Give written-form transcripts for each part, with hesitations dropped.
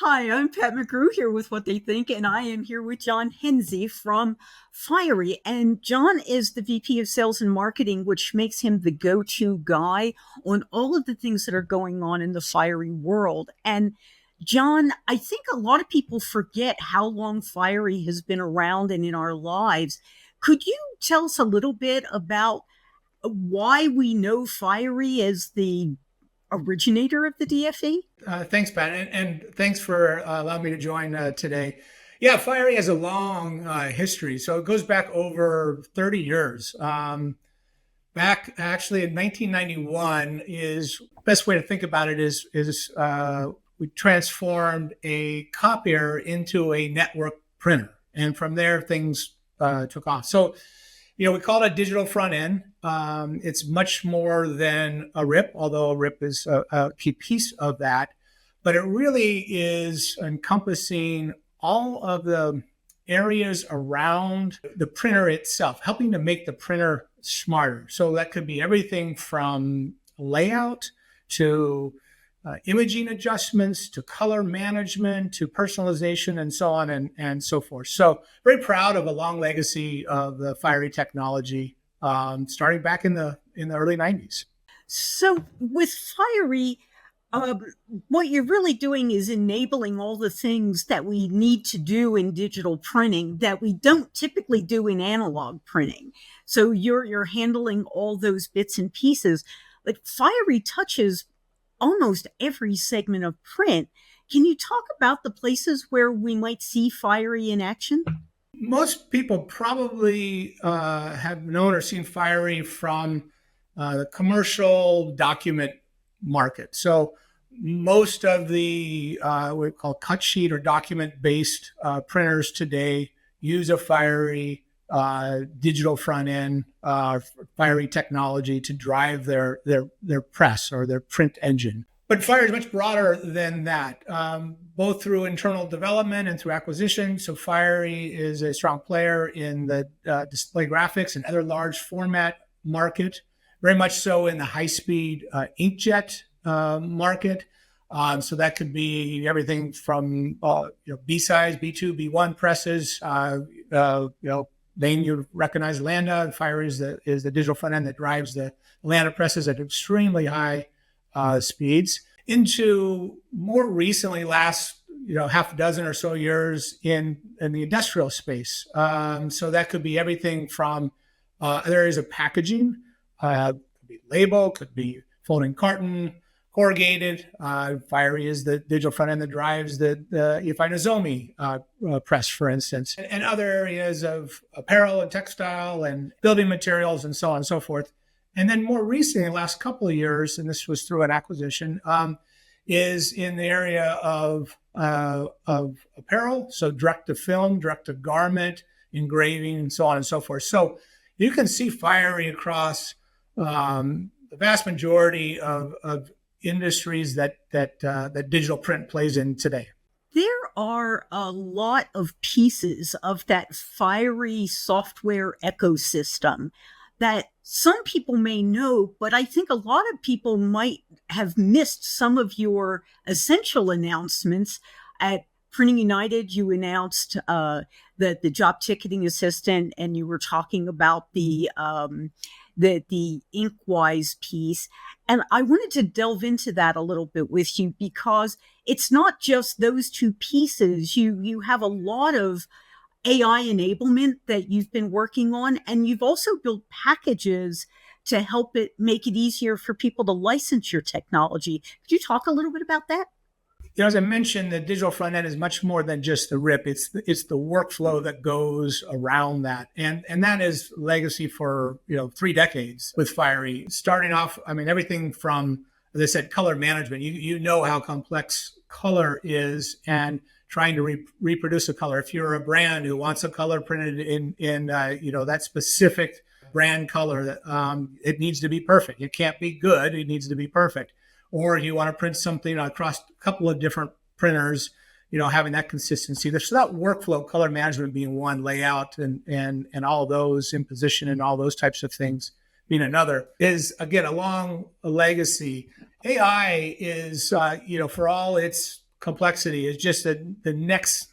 Hi, I'm Pat McGrew here with What They Think, and I am here with John Henze from Fiery. And John is the VP of Sales and Marketing, which makes him the go-to guy on all of the things that are going on in the Fiery world. And John, I think a lot of people forget how long Fiery has been around and in our lives. Could you tell us a little bit about why we know Fiery as the originator of the DFE? Thanks, Pat, and thanks for allowing me to join today. Yeah, Fiery has a long history, so it goes back over 30 years. Back actually in 1991 is best way to think about it is we transformed a copier into a network printer, and from there things took off. So we call it a digital front end. It's much more than a RIP, although a RIP is a key piece of that. But it really is encompassing all of the areas around the printer itself, helping to make the printer smarter. So that could be everything from layout to imaging adjustments to color management to personalization and so on and so forth. So very proud of a long legacy of the Fiery technology, starting back in the early 90s. So with Fiery, what you're really doing is enabling all the things that we need to do in digital printing that we don't typically do in analog printing. So you're handling all those bits and pieces. Like Fiery touches almost every segment of print. Can you talk about the places where we might see Fiery in action? Most people probably have known or seen Fiery from the commercial document market. So most of the what we call cut sheet or document-based printers today use a Fiery digital front end, Fiery technology to drive their press or their print engine. But Fiery is much broader than that, both through internal development and through acquisition. So Fiery is a strong player in the display graphics and other large format market, very much so in the high-speed inkjet market. So that could be everything from B-size, B2, B1 presses. Then you recognize Landa. Fiery is the digital front end that drives the Landa presses at extremely high speeds. Into more recently, last half a dozen or so years in the industrial space. So that could be everything from other areas of packaging, could be label, could be folding carton, corrugated. Fiery is the digital front end that drives the EFI Nozomi press, for instance, and other areas of apparel and textile and building materials and so on and so forth. And then more recently, the last couple of years, and this was through an acquisition, is in the area of apparel, so direct to film, direct to garment, engraving, and so on and so forth. So you can see Fiery across the vast majority of industries that digital print plays in today. There are a lot of pieces of that Fiery software ecosystem that some people may know, but I think a lot of people might have missed some of your essential announcements. At Printing United, you announced the job ticketing assistant, and you were talking about the Inkwise piece. And I wanted to delve into that a little bit with you because it's not just those two pieces. You have a lot of AI enablement that you've been working on, and you've also built packages to help make it easier for people to license your technology. Could you talk a little bit about that? As I mentioned, the digital front end is much more than just the RIP. It's the workflow that goes around that, and that is legacy for 3 decades with Fiery. Starting off, everything from, as I said, color management. You know how complex color is, and trying to reproduce a color. If you're a brand who wants a color printed in that specific brand color, that it needs to be perfect. It can't be good. It needs to be perfect. Or you want to print something across a couple of different printers, having that consistency. So that workflow, color management being one, layout and all those, imposition and all those types of things being another, is again a long legacy. AI is, for all its complexity is just the next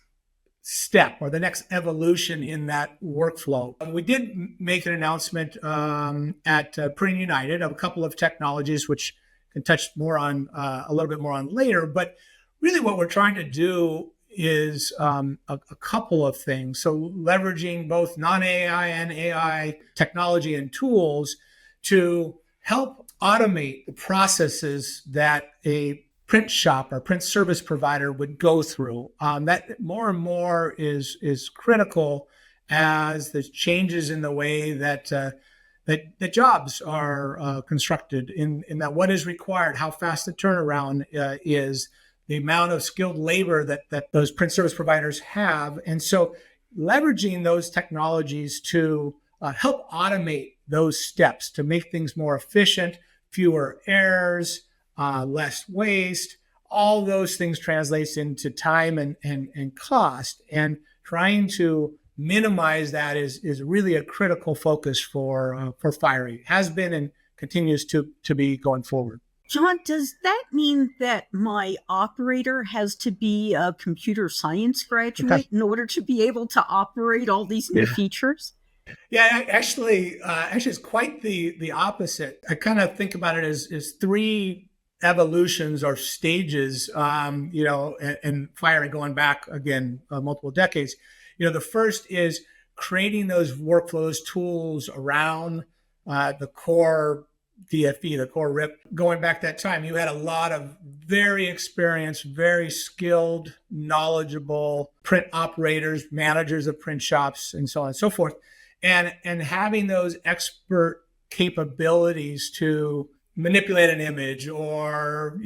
step or the next evolution in that workflow. We did make an announcement at Print United of a couple of technologies, which can touch more on a little bit more on later. But really what we're trying to do is a couple of things. So leveraging both non-AI and AI technology and tools to help automate the processes that a print shop or print service provider would go through. That more and more is critical as the changes in the way that that jobs are constructed in that what is required, how fast the turnaround is, the amount of skilled labor that those print service providers have. And so leveraging those technologies to help automate those steps to make things more efficient, fewer errors, less waste, all those things translates into time and cost. And trying to minimize that is really a critical focus for Fiery. Has been and continues to be going forward. John, does that mean that my operator has to be a computer science graduate in order to be able to operate all these new features? Yeah, actually, it's quite the opposite. I kind of think about it as three evolutions or stages, and Fiery going back again multiple decades. The first is creating those workflows, tools around the core DFE, the core RIP. Going back that time, you had a lot of very experienced, very skilled, knowledgeable print operators, managers of print shops, and so on and so forth. And having those expert capabilities to manipulate an image or,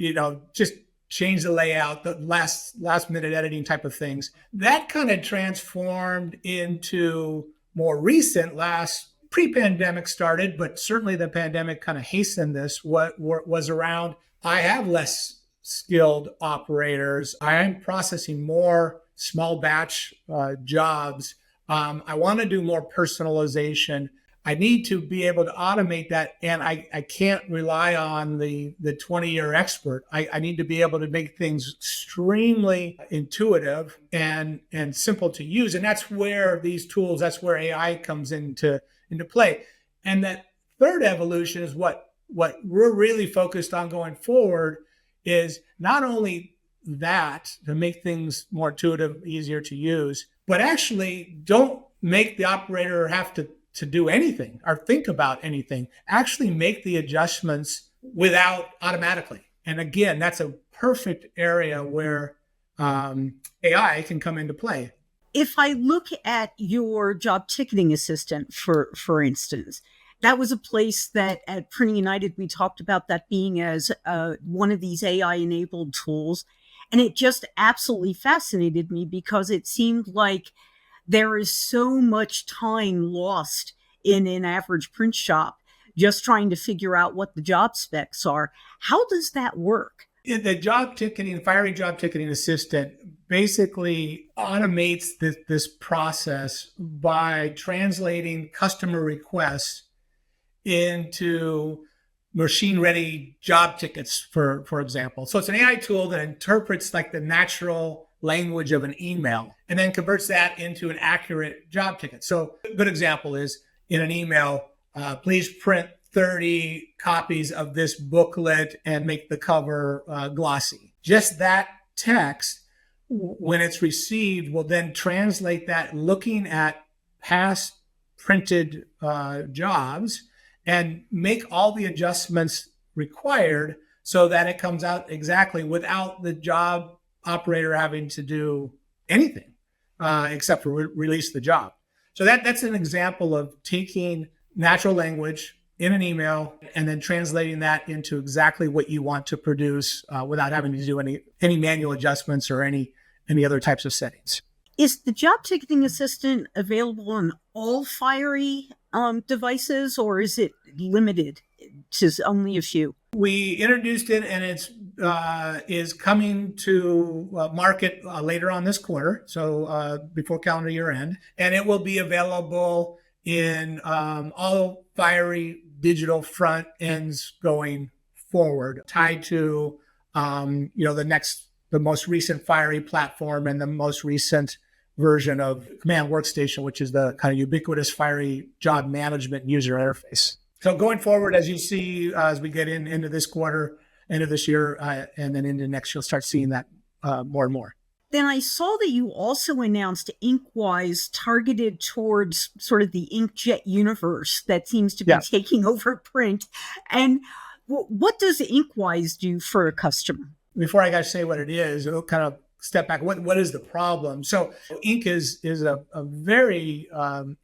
just change the layout, the last minute editing type of things. That kind of transformed into more recent, pre-pandemic started, but certainly the pandemic kind of hastened this. What was around, I have less skilled operators. I am processing more small batch jobs. I want to do more personalization. I need to be able to automate that, and I can't rely on the 20-year expert. I need to be able to make things extremely intuitive and simple to use. And that's where these tools, that's where AI comes into play. And that third evolution is what we're really focused on going forward, is not only that, to make things more intuitive, easier to use, but actually don't make the operator have to do anything or think about anything. Actually make the adjustments automatically. And again, that's a perfect area where AI can come into play. If I look at your job ticketing assistant, for instance, that was a place that at Print United, we talked about that being as one of these AI-enabled tools. And it just absolutely fascinated me because it seemed like there is so much time lost in an average print shop just trying to figure out what the job specs are. How does that work? The job ticketing, Fiery job ticketing assistant basically automates this process by translating customer requests into machine-ready job tickets, for example. So it's an AI tool that interprets like the natural language of an email and then converts that into an accurate job ticket. So a good example is in an email, please print 30 copies of this booklet and make the cover glossy. Just that text, when it's received, will then translate that looking at past printed jobs and make all the adjustments required so that it comes out exactly without the job operator having to do anything except for release the job. So that's an example of taking natural language in an email and then translating that into exactly what you want to produce without having to do any manual adjustments or any other types of settings. Is the job ticketing assistant available on all Fiery devices, or is it limited to only a few? We introduced it, and it's is coming to market later on this quarter, so before calendar year end, and it will be available in all Fiery digital front ends going forward, tied to the the most recent Fiery platform and the most recent version of Command Workstation, which is the kind of ubiquitous Fiery job management user interface. So going forward, as you see, as we get into this quarter, end of this year, and then into next, you'll start seeing that more and more. Then I saw that you also announced Inkwise targeted towards sort of the inkjet universe that seems to be taking over print. And what does Inkwise do for a customer? Before I got to say what it is, it'll kind of step back. What is the problem? So ink is a very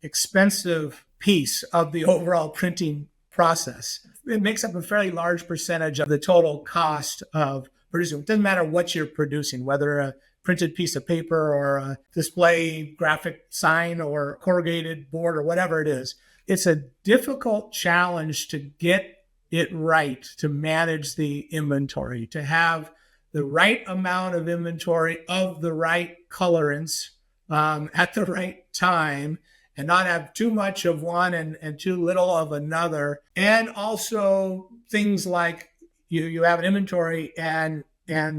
expensive piece of the overall printing process. It makes up a fairly large percentage of the total cost of producing. It doesn't matter what you're producing, whether a printed piece of paper or a display graphic sign or corrugated board or whatever it is. It's a difficult challenge to get it right, to manage the inventory, to have the right amount of inventory of the right colorants at the right time, and not have too much of one and too little of another. And also things like you have an inventory and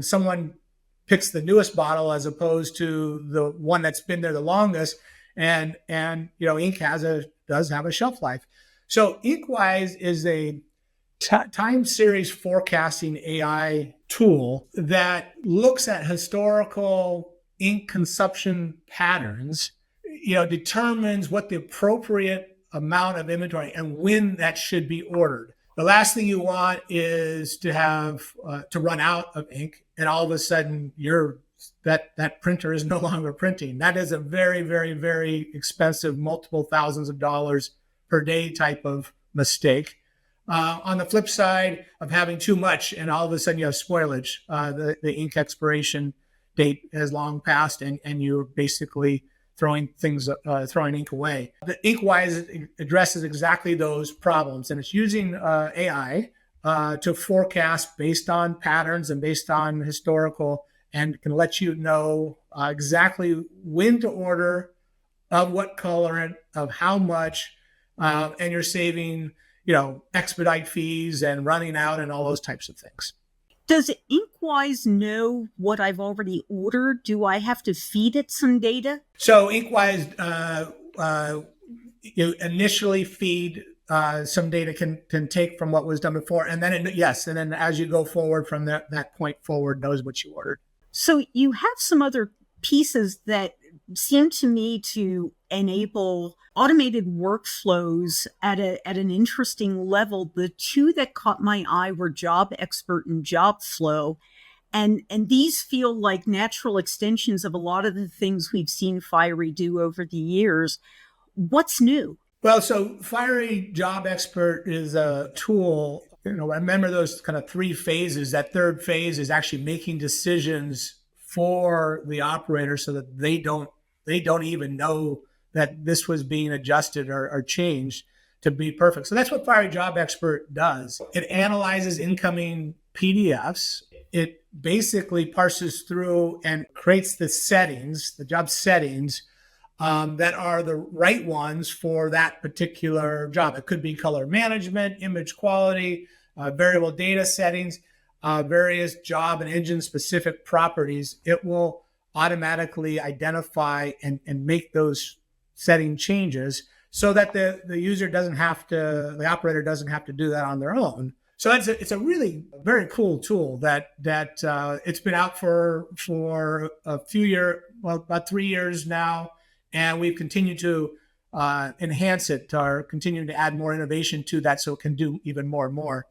someone picks the newest bottle as opposed to the one that's been there the longest. And ink does have a shelf life. So Inkwise is a time series forecasting AI tool that looks at historical ink consumption patterns, determines what the appropriate amount of inventory and when that should be ordered. The last thing you want is to have to run out of ink and all of a sudden that printer is no longer printing. That is a very, very, very expensive, multiple thousands of dollars per day type of mistake. On the flip side of having too much and all of a sudden you have spoilage, the ink expiration date has long passed and you're basically throwing ink away. The Inkwise addresses exactly those problems, and it's using AI to forecast based on patterns and based on historical, and can let you know exactly when to order, of what colorant, of how much, and you're saving expedite fees and running out and all those types of things. Does Inkwise know what I've already ordered? Do I have to feed it some data? So Inkwise, you initially feed some data can take from what was done before, and then and then as you go forward from that point forward, knows what you ordered. So you have some other pieces that seem to me to enable automated workflows at an interesting level. The two that caught my eye were Job Expert and Job Flow. And these feel like natural extensions of a lot of the things we've seen Fiery do over the years. What's new? Well, so Fiery Job Expert is a tool. Remember those kind of three phases. That third phase is actually making decisions for the operator so that they don't even know that this was being adjusted or changed to be perfect. So that's what Fiery Job Expert does. It analyzes incoming PDFs. It basically parses through and creates the settings, the job settings, that are the right ones for that particular job. It could be color management, image quality, variable data settings, various job and engine specific properties. It will automatically identify and make those setting changes so that the operator doesn't have to do that on their own. So it's a really very cool tool that it's been out for a few years, about 3 years now, and we've continued to enhance it, or continuing to add more innovation to that so it can do even more and more.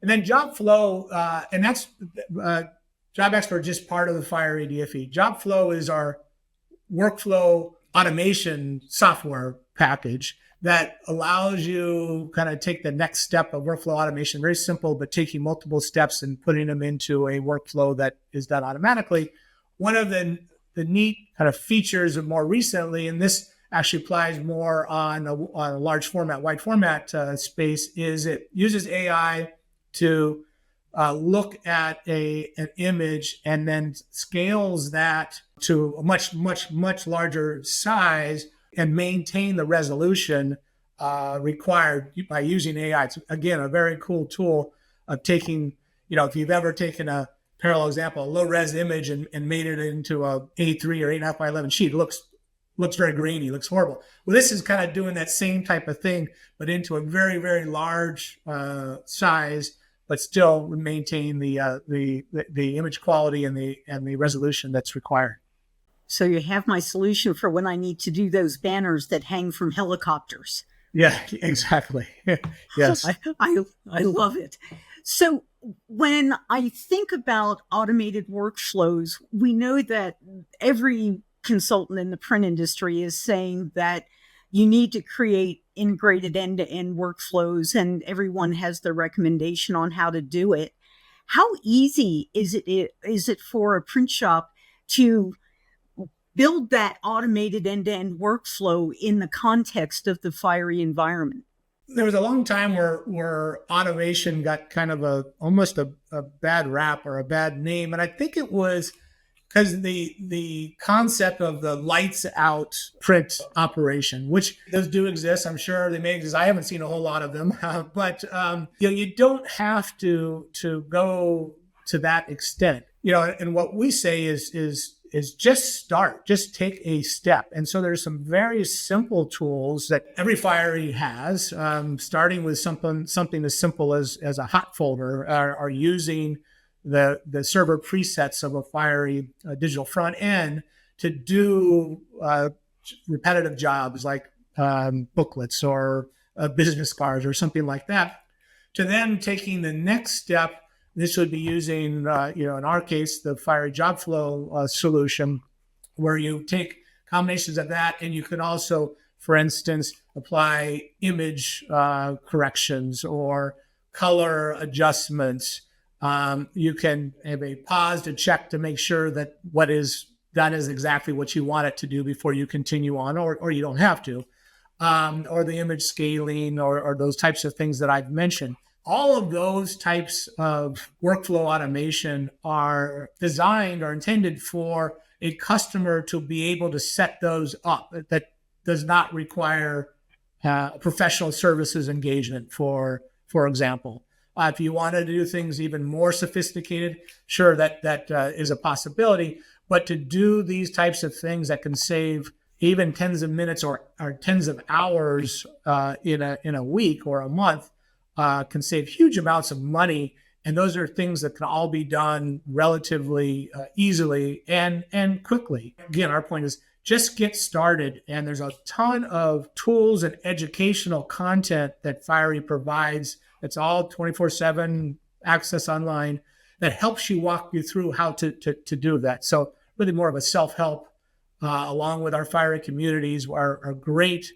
And then Job Flow, and that's Job Expert, just part of the Fiery DFE. Job Flow is our workflow automation software package that allows you kind of take the next step of workflow automation. Very simple, but taking multiple steps and putting them into a workflow that is done automatically. One of the neat kind of features of more recently, and this actually applies more on a large format, wide format space, is it uses AI to look at an image and then scales that to a much, much, much larger size and maintain the resolution required by using AI. It's, again, a very cool tool of taking, if you've ever taken a parallel example, a low res image and made it into a A3 or 8.5 by 11 sheet. It looks very grainy, looks horrible. Well, this is kind of doing that same type of thing, but into a very, very large size, but still maintain the image quality and the resolution that's required. So you have my solution for when I need to do those banners that hang from helicopters. Yeah, exactly. Yes. I love it. So when I think about automated workflows, we know that every consultant in the print industry is saying that you need to create integrated end-to-end workflows, and everyone has their recommendation on how to do it. How easy is it for a print shop to build that automated end-to-end workflow in the context of the Fiery environment? There was a long time where automation got kind of almost a bad rap or a bad name, and I think it was because the concept of the lights out print operation, which those do exist, I'm sure they may exist. I haven't seen a whole lot of them, but you don't have to go to that extent, And what we say is just start, just take a step. And so there's some very simple tools that every Fiery has, starting with something as simple as a hot folder, are using the server presets of a Fiery digital front end to do repetitive jobs like booklets or business cards or something like that, to then taking the next step. This would be using, in our case, the Fiery Job Flow solution, where you take combinations of that, and you can also, for instance, apply image corrections or color adjustments. You can have a pause to check to make sure that what is done is exactly what you want it to do before you continue on, or you don't have to, or the image scaling or those types of things that I've mentioned. All of those types of workflow automation are designed or intended for a customer to be able to set those up. That does not require professional services engagement, for example. If you want to do things even more sophisticated, sure, that is a possibility. But to do these types of things that can save even tens of minutes or tens of hours in a week or a month, can save huge amounts of money. And those are things that can all be done relatively easily and quickly. Again, our point is just get started. And there's a ton of tools and educational content that Fiery provides. It's all 24/7 access online that helps you walk you through how to do that. So really more of a self-help, along with our Fiery communities are great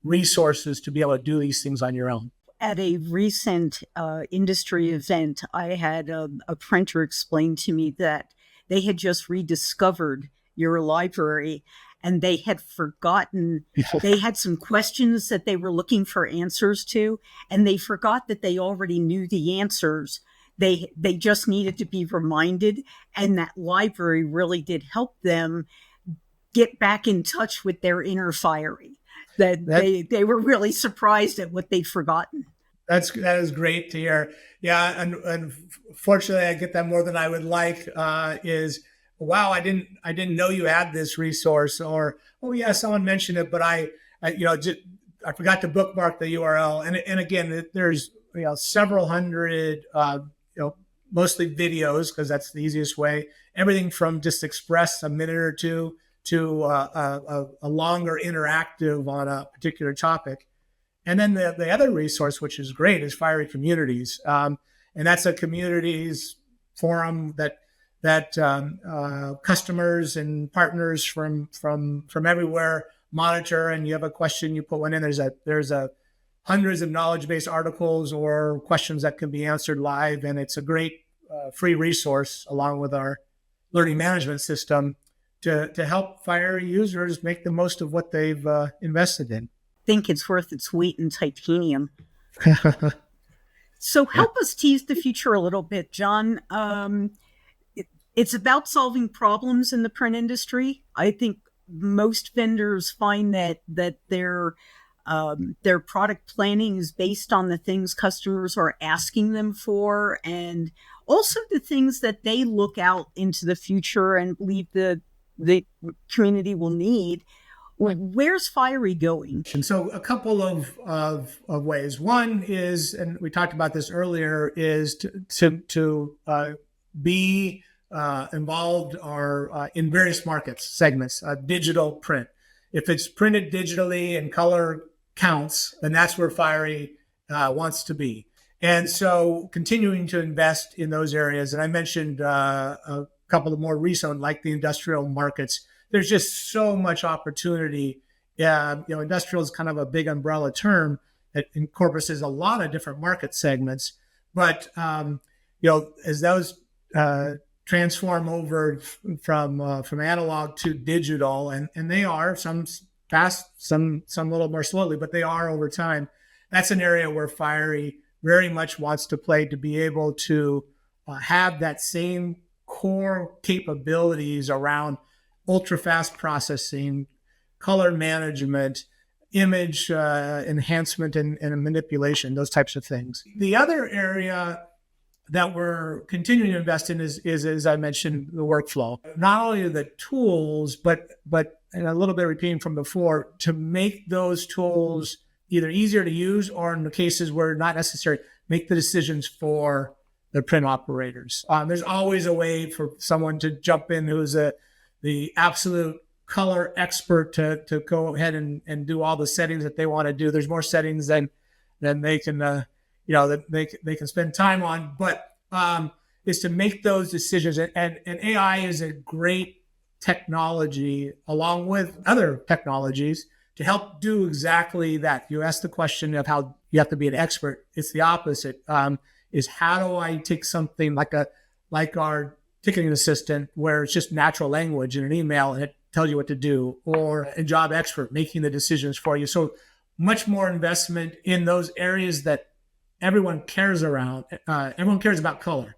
resources to be able to do these things on your own. At a recent industry event, I had a printer explain to me that they had just rediscovered your library, and they had forgotten, they had some questions that they were looking for answers to, and they forgot that they already knew the answers. They just needed to be reminded, and that library really did help them get back in touch with their inner Fiery. That they were really surprised at what they'd forgotten. That is great to hear. Yeah, and fortunately, I get that more than I would like. Is wow, I didn't know you had this resource, or oh yeah, someone mentioned it, but I forgot to bookmark the URL. And again, there's several hundred, mostly videos, because that's the easiest way. Everything from just express a minute or two to a longer interactive on a particular topic. And then the other resource, which is great, is Fiery Communities. And that's a communities forum that customers and partners from everywhere monitor. And you have a question, you put one in. There's hundreds of knowledge-based articles or questions that can be answered live. And it's a great free resource, along with our learning management system, to help Fiery users make the most of what they've invested in. Think it's worth its weight in titanium. So help us tease the future a little bit, John. It's about solving problems in the print industry. I think most vendors find that their Their product planning is based on the things customers are asking them for, and also the things that they look out into the future and believe the community will need. Where's Fiery going? And so a couple of ways. One is, and we talked about this earlier, is to be involved or in various markets segments, digital print. If it's printed digitally and color counts, then that's where Fiery wants to be. And so continuing to invest in those areas. And I mentioned a couple of more recent, like the industrial markets. There's just so much opportunity. Industrial is kind of a big umbrella term that encompasses a lot of different market segments. But as those transform over from analog to digital, and they are, some fast, some a little more slowly, but they are over time. That's an area where Fiery very much wants to play, to be able to have that same core capabilities around ultra fast processing, color management, image enhancement and manipulation, those types of things. The other area that we're continuing to invest in is, as I mentioned, the workflow. Not only the tools, but and a little bit repeating from before, to make those tools either easier to use, or in the cases where not necessary, make the decisions for the print operators. There's always a way for someone to jump in who's the absolute color expert to go ahead and do all the settings that they want to do. There's more settings than they can that they can spend time on, but is to make those decisions. And AI is a great technology, along with other technologies, to help do exactly that. You asked the question of how you have to be an expert. It's the opposite. Is how do I take something like our ticketing assistant, where it's just natural language in an email and it tells you what to do, or a job expert making the decisions for you. So much more investment in those areas that everyone cares around. Everyone cares about color.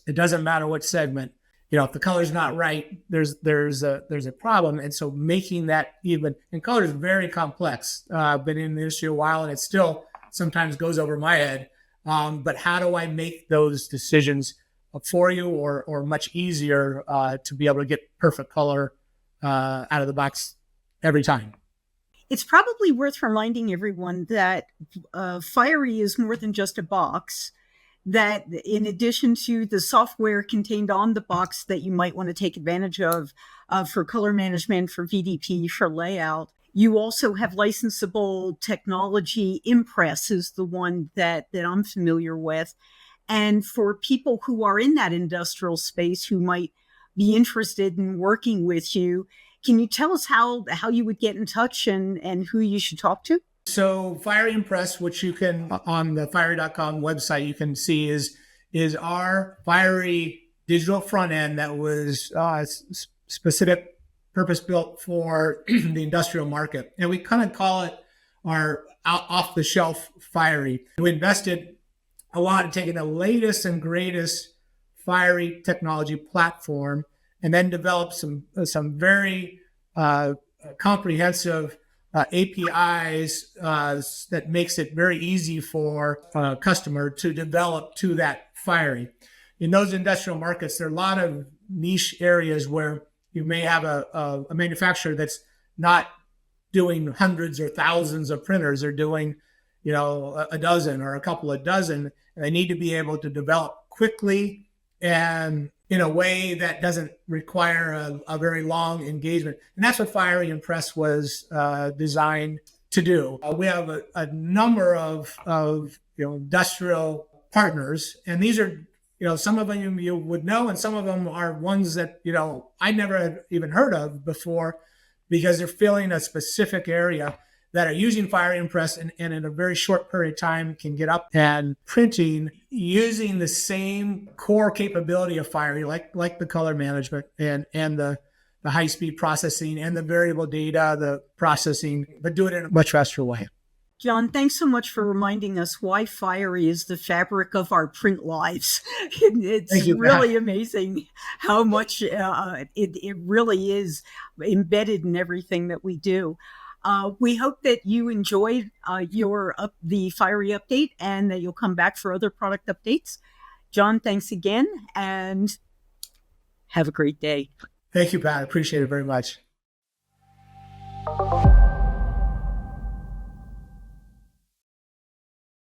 It doesn't matter what segment. If the color's not right, there's a problem. And so making that even, and color is very complex. I've been in the industry a while, and it still sometimes goes over my head. But how do I make those decisions for you, or much easier to be able to get perfect color out of the box every time? It's probably worth reminding everyone that Fiery is more than just a box, that in addition to the software contained on the box that you might want to take advantage of for color management, for VDP, for layout, you also have licensable technology. Impress is the one that I'm familiar with. And for people who are in that industrial space who might be interested in working with you, can you tell us how you would get in touch and who you should talk to? So Fiery Impress, which you can, on the fiery.com website, you can see is our Fiery digital front end that was specific purpose built for the industrial market. And we kind of call it our off the shelf Fiery. We invested a lot in taking the latest and greatest Fiery technology platform, and then developed some very comprehensive APIs that makes it very easy for a customer to develop to that Fiery. In those industrial markets, there are a lot of niche areas where you may have a manufacturer that's not doing hundreds or thousands of printers. They're doing, a dozen or a couple of dozen, and they need to be able to develop quickly and in a way that doesn't require a very long engagement. And that's what Fiery Impress was designed to do. We have a number of industrial partners, and these are, some of them you would know, and some of them are ones that, I never had even heard of before, because they're filling a specific area, that are using Fiery Impress and in a very short period of time can get up and printing using the same core capability of Fiery, like the color management and the high-speed processing and the variable data, the processing, but do it in a much faster way. John, thanks so much for reminding us why Fiery is the fabric of our print lives. It's really amazing how much it really is embedded in everything that we do. We hope that you enjoyed the Fiery update and that you'll come back for other product updates. John, thanks again, and have a great day. Thank you, Pat. I appreciate it very much.